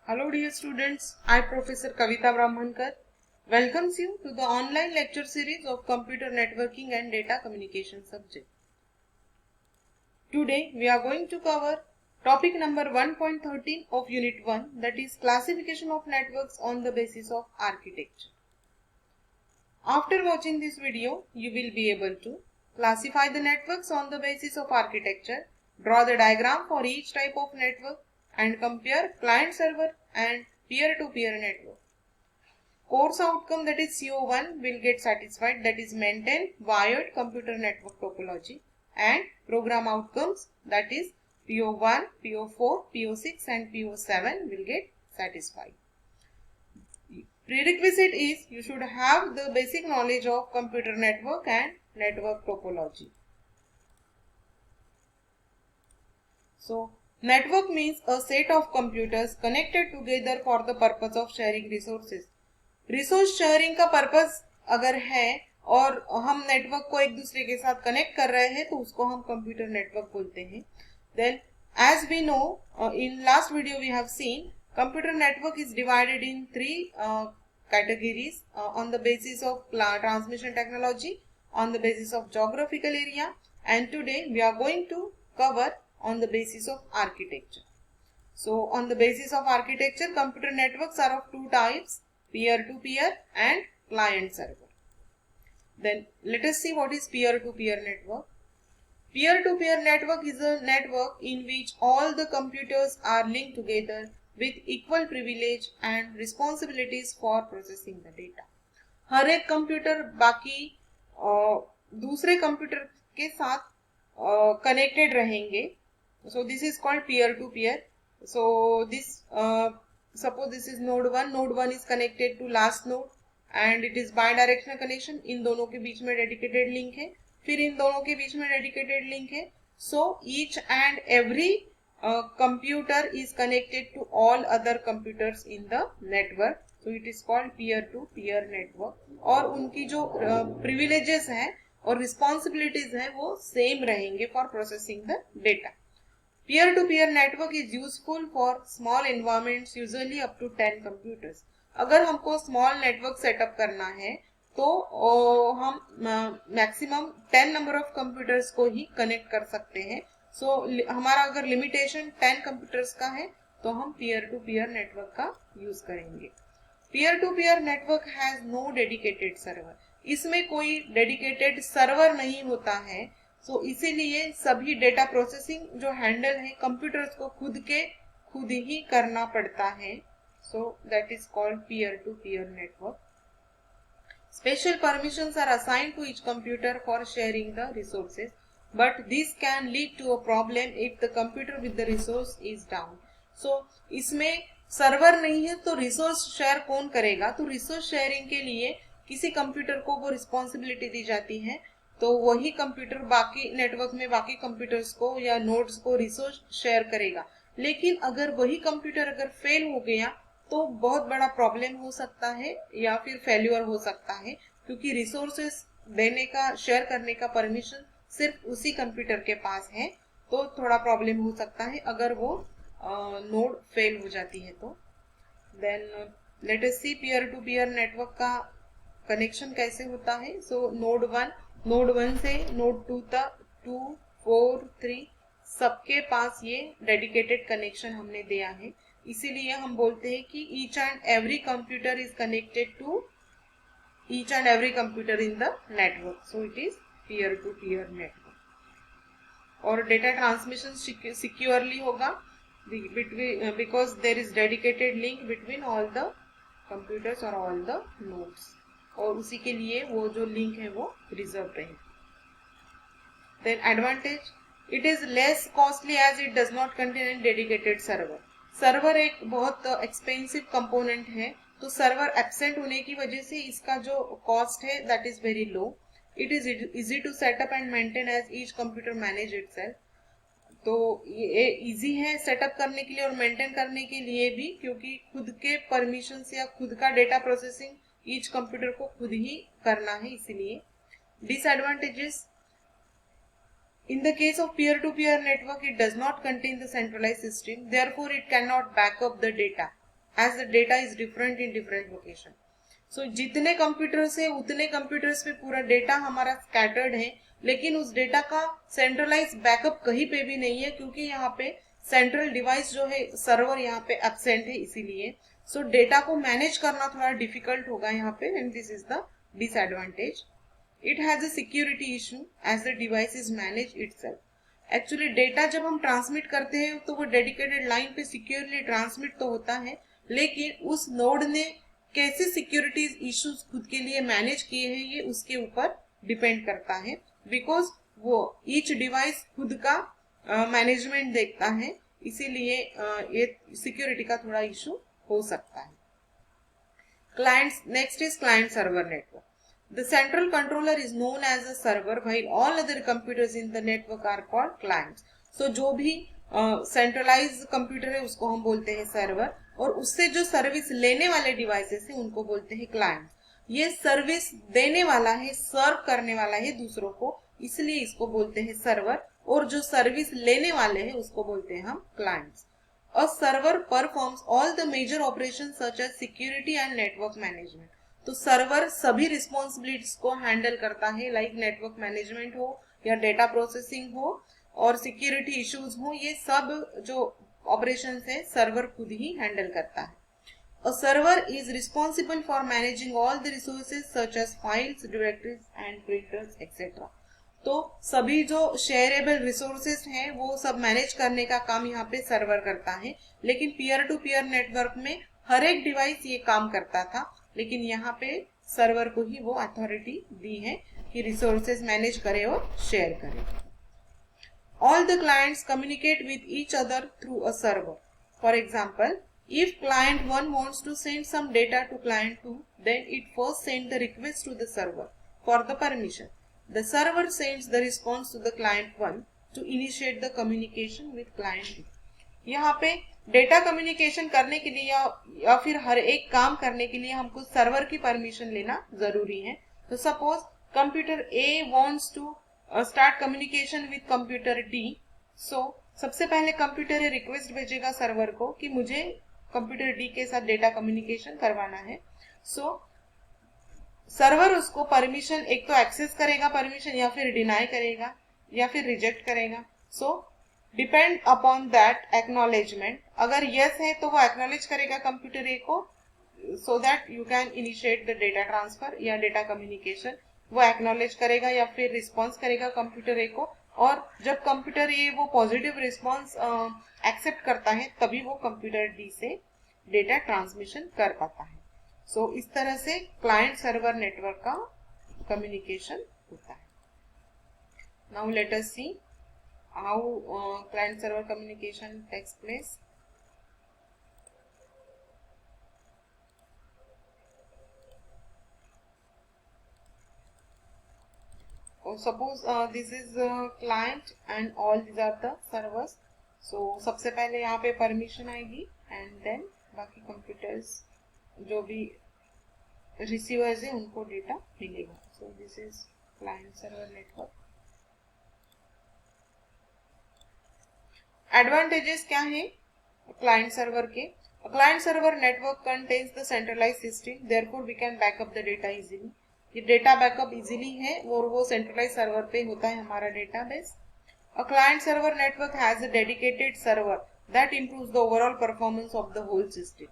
Hello dear students, I Professor Kavita Brahmankar welcomes you to the online lecture series of Computer Networking and Data Communication subject. Today we are going to cover topic number 1.13 of Unit 1, that is classification of networks on the basis of architecture. After watching this video, you will be able to classify the networks on the basis of architecture, draw the diagram for each type of network, and compare client-server and peer-to-peer network. Course outcome, that is CO1, will get satisfied, that is maintain wired computer network topology, and program outcomes, that is PO1, PO4, PO6 and PO7 will get satisfied. Prerequisite is you should have the basic knowledge of computer network and network topology. So, network means a set of computers connected together for the purpose of sharing resources. Resource sharing का purpose अगर है और हम network को एक दूसरे के साथ कनेक्ट कर रहे हैं तो उसको हम कंप्यूटर नेटवर्क बोलते हैं. Then as we know in last video we have seen computer network is divided in three categories on the basis of transmission technology, on the basis of geographical area, and today we are going to cover on the basis of architecture. So on the basis of architecture, computer networks are of two types, peer-to-peer and client-server. Then let us see what is peer-to-peer network. Peer-to-peer network is a network in which all the computers are linked together with equal privilege and responsibilities for processing the data. हर एक computer बाकी दूसरे computer के साथ connected रहेंगे. So this is called peer-to-peer. So this suppose this is node 1. Node 1 is connected to last node and it is bi-directional connection. इन दोनों के बीच में dedicated link है. फिर इन दोनों के बीच में dedicated link है. So each and every computer is connected to all other computers in the network. So it is called peer-to-peer network. और उनकी जो privileges हैं और responsibilities हैं वो same रहेंगे for processing the data. Peer-to-peer network is useful for small environments, usually up to 10 computers. अगर हमको small network setup करना है तो हम maximum 10 number of computers को ही connect कर सकते हैं. So हमारा अगर limitation 10 computers का है तो हम peer-to-peer network का use करेंगे. Peer-to-peer network has no dedicated server. इसमें कोई dedicated server नहीं होता है. So इसीलिए सभी डेटा प्रोसेसिंग जो हैंडल है कंप्यूटर्स को खुद ही करना पड़ता है. So that is called peer-to-peer network. Special permissions are assigned to each computer for sharing the resources, but this can lead to a problem if the computer with the resource is down. So इसमें server नहीं है तो resource share कौन करेगा? तो resource sharing के लिए किसी कंप्यूटर को वो रिस्पॉन्सिबिलिटी दी जाती है तो वही कंप्यूटर बाकी नेटवर्क में बाकी कंप्यूटर्स को या नोड्स को रिसोर्स शेयर करेगा. लेकिन अगर वही कंप्यूटर अगर फेल हो गया तो बहुत बड़ा प्रॉब्लम हो सकता है या फिर फेल्यूर हो सकता है क्योंकि रिसोर्सेस देने का शेयर करने का परमिशन सिर्फ उसी कंप्यूटर के पास है. तो थोड़ा प्रॉब्लम हो सकता है अगर वो नोड फेल हो जाती है तो. Then let us see peer to peer network का कनेक्शन कैसे होता है. सो नोड 1 से नोड 2 तक 2, 4, 3 सबके पास ये डेडिकेटेड कनेक्शन हमने दिया है. इसीलिए हम बोलते हैं कि each and every computer is connected to each and every computer in the network. So it is peer to peer network. और डेटा ट्रांसमिशन सिक्योरली होगा because there is dedicated link between all the computers और all the nodes और उसी के लिए वो जो link है वो रिजर्व रहे. Then advantage, it is less costly as it does not contain an dedicated server. Server एक बहुत एक्सपेंसिव कंपोनेंट है तो सर्वर एब्सेंट होने की वजह से इसका जो कॉस्ट है that is very low. It is easy to set up and maintain as each computer manage itself. तो ये इजी है सेटअप करने के लिए और मेंटेन करने के लिए भी क्योंकि खुद के परमिशन या खुद का डेटा प्रोसेसिंग ईच कंप्यूटर को खुद ही करना है. इसीलिए disadvantages, in the case of peer-to-peer network it does not contain the centralized system, therefore it cannot back up the data. as the data is different in different location. सो जितने computers है उतने computers पे पूरा data हमारा scattered है, लेकिन उस data का सेंट्रलाइज बैकअप कहीं पे भी नहीं है, क्योंकि यहाँ पे सेंट्रल डिवाइस जो है सर्वर यहाँ पे एब्सेंट है, इसीलिए सो डेटा को मैनेज करना थोड़ा डिफिकल्ट होगा यहाँ पे, and this is the disadvantage. It has a security issue as the device is manage itself. Actually data जब हम ट्रांसमिट करते हैं तो वो डेडिकेटेड लाइन पे सिक्योरली ट्रांसमिट तो होता है, लेकिन उस नोड ने कैसे सिक्योरिटी इश्यूज खुद के लिए मैनेज किए हैं ये उसके ऊपर डिपेंड करता है, बिकॉज वो ईच डिवाइस खुद का मैनेजमेंट देखता है, इसीलिए ये सिक्योरिटी का थोड़ा इशू हो सकता है. Clients, next is client server network. The central controller is known as a server while all other computers in the network are called clients. So जो भी सेंट्रलाइज कंप्यूटर है उसको हम बोलते हैं सर्वर, और उससे जो सर्विस लेने वाले डिवाइसेस है उनको बोलते हैं क्लाइंट. ये सर्विस देने वाला है, सर्व करने वाला है दूसरों को, इसलिए इसको बोलते हैं सर्वर, और जो सर्विस लेने वाले हैं उसको बोलते हैं हम clients. A server performs all the major operation such as security and network management. तो सर्वर सभी रिस्पॉन्सिबिलिटीज को हैंडल करता है, लाइक नेटवर्क मैनेजमेंट हो या डेटा प्रोसेसिंग हो और सिक्योरिटी इश्यूज हो, ये सब जो ऑपरेशंस है सर्वर खुद ही हैंडल करता है. A server is responsible for managing all the resources such as files, directories and printers etcetera. तो सभी जो शेयरेबल रिसोर्सेज हैं वो सब मैनेज करने का काम यहाँ पे सर्वर करता है, लेकिन पीयर टू पीयर नेटवर्क में हर एक डिवाइस ये काम करता था, लेकिन यहाँ पे सर्वर को ही वो अथॉरिटी दी है कि रिसोर्सेज मैनेज करे और शेयर करे. All the clients communicate with each other through a server. For example, if client 1 wants to send some data to client 2, then it first send the request to the server for the permission. The server sends the response to the client 1 to initiate the communication with client 2. यहाँ पे data communication करने के लिए या फिर हर एक काम करने के लिए हमको सर्वर की परमिशन लेना जरूरी है. तो suppose computer A wants to start communication with computer D. सो सबसे पहले कंप्यूटर A रिक्वेस्ट भेजेगा सर्वर को कि मुझे कंप्यूटर D के साथ डेटा कम्युनिकेशन करवाना है. सो सर्वर उसको परमिशन एक तो एक्सेस करेगा परमिशन, या फिर डिनाई करेगा या फिर रिजेक्ट करेगा. सो डिपेंड अपॉन दैट एक्नॉलेजमेंट. अगर यस है तो वो एक्नॉलेज करेगा कंप्यूटर ए को, so that you can initiate the data transfer या डेटा कम्युनिकेशन. वो एक्नॉलेज करेगा या फिर रिस्पॉन्स करेगा कंप्यूटर ए को, और जब कंप्यूटर ए वो पॉजिटिव रिस्पॉन्स एक्सेप्ट करता है तभी वो कंप्यूटर डी से डेटा ट्रांसमिशन कर पाता है. सो इस तरह से क्लाइंट सर्वर नेटवर्क का कम्युनिकेशन होता है. Now let us see how client server communication takes place. Suppose this is client and all these are the servers. So सबसे पहले यहाँ पे परमिशन आएगी and then बाकी कंप्यूटर्स जो भी रिसीवर्स है उनको डेटा मिलेगा. So this is client server network. Advantages क्या है क्लाइंट सर्वर के? Client server network contains the centralised system, therefore we can backup the data easily. ये डेटा बैकअप इजीली है और वो सेंट्रलाइज सर्वर पे होता है हमारा database. A client server network has a dedicated server that improves the overall performance of the whole system.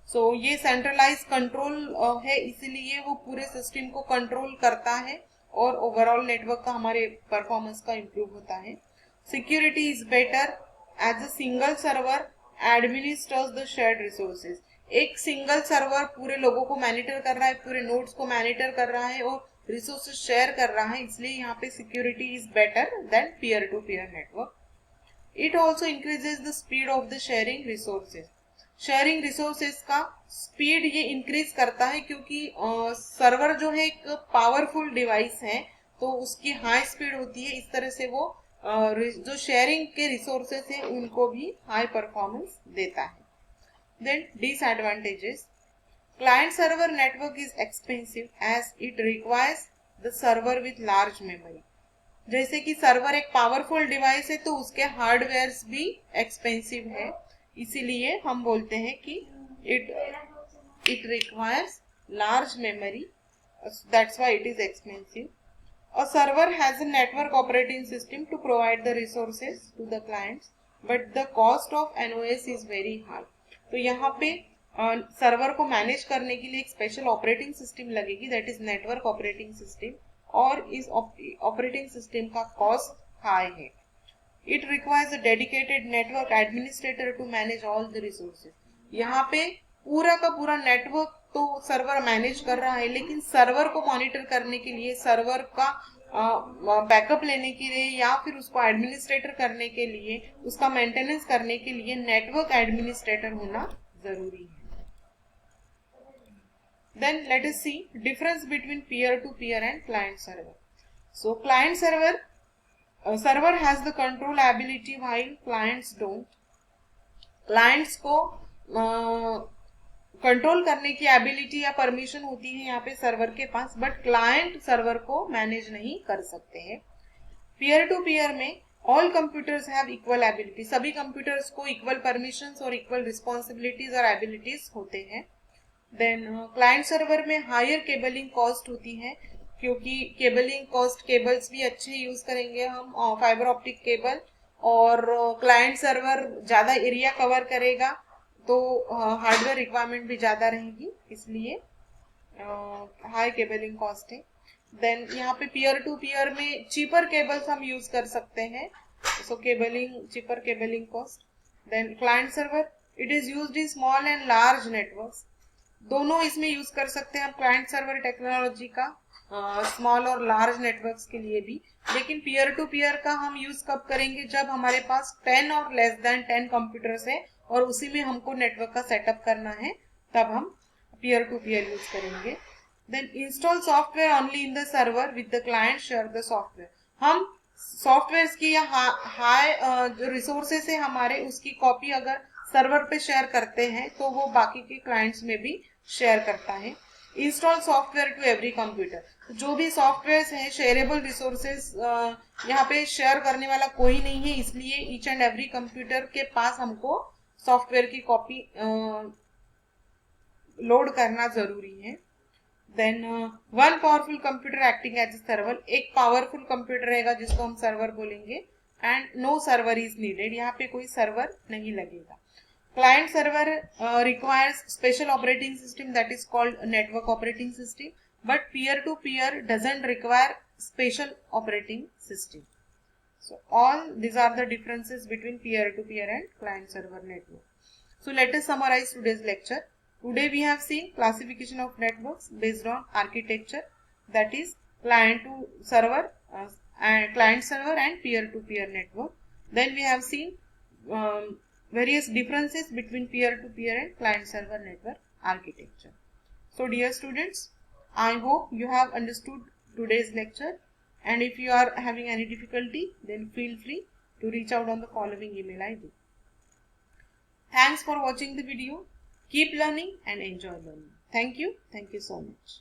So ये centralise control है, इसीलिए वो पूरे सिस्टम को कंट्रोल करता है और ओवरऑल नेटवर्क का हमारे परफॉर्मेंस का इंप्रूव होता है. Security is better as a single server administers the shared resources. एक सिंगल सर्वर पूरे लोगों को मैनिटर कर रहा है, पूरे नोड्स को मैनिटर कर रहा है और रिसोर्सेज शेयर कर रहा है, इसलिए यहाँ पे security is better than peer to peer network. It also increases the speed of the sharing resources. Sharing resources का स्पीड ये इंक्रीज करता है क्योंकि सर्वर जो है एक पावरफुल डिवाइस है तो उसकी हाई स्पीड होती है, इस तरह से वो जो शेयरिंग के रिसोर्सेस हैं उनको भी हाई परफॉर्मेंस देता है. Then disadvantages. Client server network is expensive as it requires the server with large memory. जैसे कि सर्वर एक पावरफुल डिवाइस है तो उसके हार्डवेयर भी एक्सपेंसिव है, इसीलिए हम बोलते हैं कि it requires large memory, that's why it is expensive. A server has a network operating system to provide the resources to the clients, but the cost of NOS is very high. तो यहाँ पे server को manage करने के लिए एक special operating system लगेगी, that is network operating system, और इस ऑपरेटिंग सिस्टम का कॉस्ट हाई है. It requires a dedicated network administrator to manage all the resources. यहाँ पे पूरा का पूरा नेटवर्क तो सर्वर मैनेज कर रहा है, लेकिन सर्वर को मॉनिटर करने के लिए, सर्वर का बैकअप लेने के लिए, या फिर उसको एडमिनिस्ट्रेटर करने के लिए, उसका मेंटेनेंस करने के लिए नेटवर्क एडमिनिस्ट्रेटर होना जरूरी है. Then let us see difference between peer-to-peer and client server. So client server server has the control ability while clients don't. Clients को कंट्रोल करने की एबिलिटी या परमिशन होती है यहाँ पे सर्वर के पास, बट क्लाइंट सर्वर को मैनेज नहीं कर सकते हैं. पीयर टू पीयर में all computers have equal ability, सभी कंप्यूटर्स को इक्वल परमिशंस और इक्वल रिस्पॉन्सिबिलिटीज और एबिलिटीज होते हैं. देन क्लाइंट सर्वर में हायर केबलिंग कॉस्ट होती है, क्योंकि केबलिंग कॉस्ट, केबल्स भी अच्छे यूज करेंगे हम, फाइबर ऑप्टिक केबल, और क्लाइंट सर्वर ज्यादा एरिया कवर करेगा तो हार्डवेयर रिक्वायरमेंट भी ज्यादा रहेगी, इसलिए हाई केबलिंग कॉस्ट है. देन यहाँ पे पीयर टू पीयर में चीपर केबल्स हम यूज कर सकते हैं, so cabling, cheaper cabling cost. Then client server, it is used in small and large networks, दोनों इसमें यूज कर सकते हैं हम क्लाइंट सर्वर टेक्नोलॉजी का, स्मॉल और लार्ज नेटवर्क्स के लिए भी. लेकिन पीयर टू पीयर का हम यूज कब करेंगे, जब हमारे पास 10 और लेस देन 10 कंप्यूटर्स है और उसी में हमको नेटवर्क का सेटअप करना है, तब हम पीयर टू पीयर यूज करेंगे. Then install software only in the server with the client share the software, हम सॉफ्टवेयर की या हाई जो रिसोर्सेस है हमारे, उसकी कॉपी अगर सर्वर पे शेयर करते हैं तो वो बाकी के क्लाइंट्स में भी शेयर करता है. Install software to every computer, जो भी सॉफ्टवेयर हैं शेयरेबल रिसोर्सेज, यहाँ पे शेयर करने वाला कोई नहीं है, इसलिए ईच एंड एवरी कंप्यूटर के पास हमको सॉफ्टवेयर की कॉपी लोड करना जरूरी है. Then one powerful computer acting as a server, एक पावरफुल कंप्यूटर रहेगा जिसको हम सर्वर बोलेंगे, and no server is needed, यहाँ पे कोई सर्वर नहीं लगेगा. Client server requires special operating system that is called network operating system, but peer-to-peer doesn't require special operating system. So all these are the differences between peer-to-peer and client server network. So let us summarize today's lecture. Today we have seen classification of networks based on architecture, that is client to server and client server and peer-to-peer network. Then we have seen various differences between peer-to-peer and client-server network architecture. So dear students, I hope you have understood today's lecture, and if you are having any difficulty, then feel free to reach out on the following email ID. Thanks for watching the video. Keep learning and enjoy learning. Thank you so much.